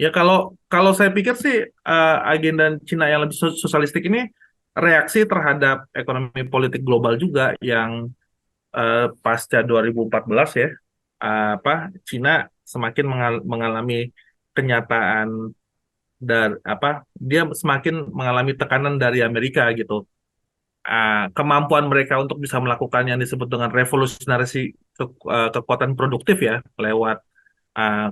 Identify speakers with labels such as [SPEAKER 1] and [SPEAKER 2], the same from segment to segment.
[SPEAKER 1] Ya kalau kalau saya pikir sih agenda Cina yang lebih sosialistik ini reaksi terhadap ekonomi politik global juga yang pasca 2014 ya, apa Cina semakin mengalami kenyataan dan apa dia semakin mengalami tekanan dari Amerika gitu. Kemampuan mereka untuk bisa melakukan yang disebut dengan revolusionasi kekuatan produktif ya lewat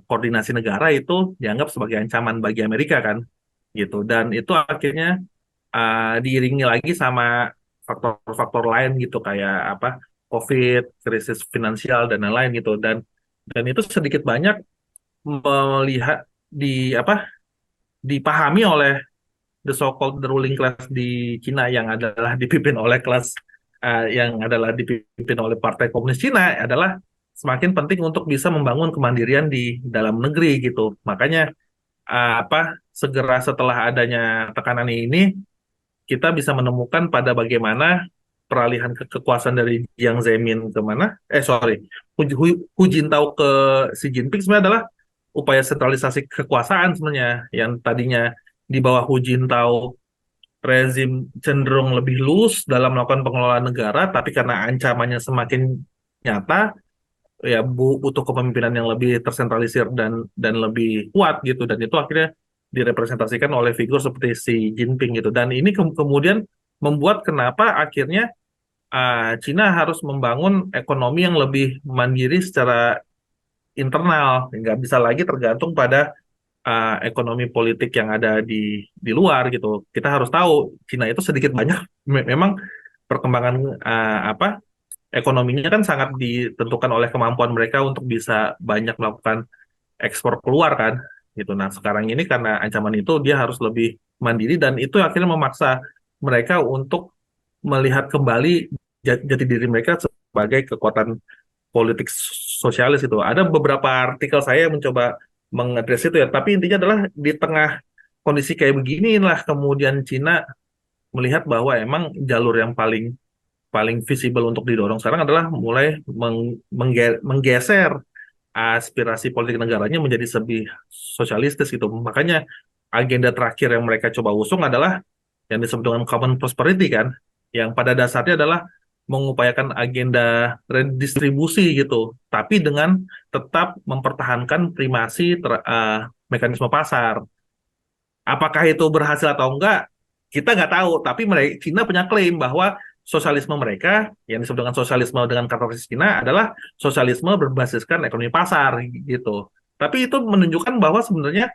[SPEAKER 1] koordinasi negara itu dianggap sebagai ancaman bagi Amerika kan gitu, dan itu akhirnya diiringi lagi sama faktor-faktor lain gitu kayak apa COVID, krisis finansial dan lain-lain gitu, dan itu sedikit banyak melihat di apa dipahami oleh the so-called the ruling class di Cina yang adalah dipimpin oleh kelas yang adalah dipimpin oleh Partai Komunis Cina adalah semakin penting untuk bisa membangun kemandirian di dalam negeri gitu. Makanya apa segera setelah adanya tekanan ini kita bisa menemukan pada bagaimana peralihan kekuasaan dari Jiang Zemin ke mana? Sorry, Hu Jintao ke Xi Jinping sebenarnya adalah upaya sentralisasi kekuasaan sebenarnya yang tadinya di bawah Hu Jintao rezim cenderung lebih luas dalam melakukan pengelolaan negara, tapi karena ancamannya semakin nyata, ya butuh kepemimpinan yang lebih tersentralisir dan lebih kuat gitu, dan itu akhirnya direpresentasikan oleh figur seperti Xi Jinping gitu, dan ini kemudian membuat kenapa akhirnya Cina harus membangun ekonomi yang lebih mandiri secara internal, nggak bisa lagi tergantung pada ekonomi politik yang ada di luar gitu. Kita harus tahu Cina itu sedikit banyak memang perkembangan apa ekonominya kan sangat ditentukan oleh kemampuan mereka untuk bisa banyak melakukan ekspor keluar kan gitu. Nah, sekarang ini karena ancaman itu dia harus lebih mandiri, dan itu akhirnya memaksa mereka untuk melihat kembali jati diri mereka sebagai kekuatan politik sosialis itu. Ada beberapa artikel saya yang mencoba mengadres itu ya, tapi intinya adalah di tengah kondisi kayak beginilah kemudian Cina melihat bahwa emang jalur yang paling paling visible untuk didorong sekarang adalah mulai menggeser aspirasi politik negaranya menjadi lebih sosialistis gitu. Makanya agenda terakhir yang mereka coba usung adalah yang disebut dengan common prosperity kan, yang pada dasarnya adalah mengupayakan agenda redistribusi gitu, tapi dengan tetap mempertahankan primasi mekanisme pasar. Apakah itu berhasil atau enggak, kita nggak tahu. Tapi mereka, Cina punya klaim bahwa sosialisme mereka, yang disebut dengan sosialisme dengan kata Cina, adalah sosialisme berbasiskan ekonomi pasar gitu. Tapi itu menunjukkan bahwa sebenarnya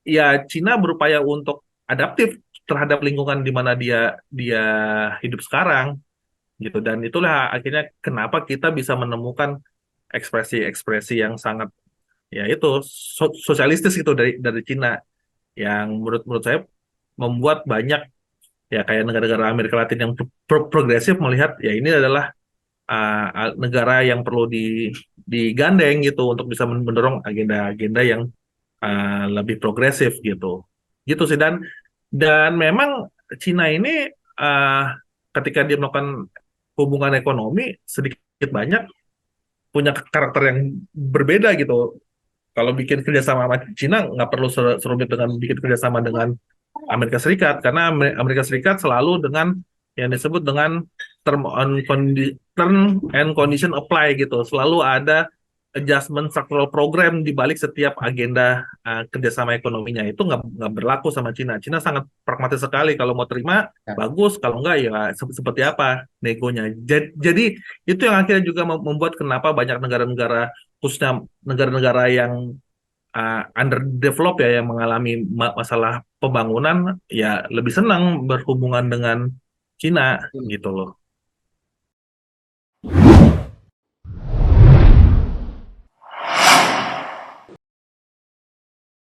[SPEAKER 1] ya Cina berupaya untuk adaptif terhadap lingkungan di mana dia dia hidup sekarang gitu, dan itulah akhirnya kenapa kita bisa menemukan ekspresi-ekspresi yang sangat ya itu sosialistis gitu dari Cina yang menurut menurut saya membuat banyak ya kayak negara-negara Amerika Latin yang progresif melihat ya ini adalah negara yang perlu digandeng gitu untuk bisa mendorong agenda-agenda yang lebih progresif gitu. Gitu sih, dan memang Cina ini uh, ketika dia melakukan hubungan ekonomi sedikit banyak punya karakter yang berbeda gitu. Kalau bikin kerjasama sama Cina nggak perlu serumit dengan bikin kerjasama dengan Amerika Serikat, karena Amerika Serikat selalu dengan yang disebut dengan term and condition apply gitu. Selalu ada adjustment structural program di balik setiap agenda kerjasama ekonominya, itu nggak berlaku sama Cina. Cina sangat pragmatis sekali, kalau mau terima
[SPEAKER 2] Ya.
[SPEAKER 1] bagus, kalau nggak ya seperti apa negonya. Jadi itu yang akhirnya juga membuat kenapa banyak negara-negara, khususnya negara-negara yang underdeveloped ya, yang mengalami masalah pembangunan ya lebih senang berhubungan dengan Cina gitu loh.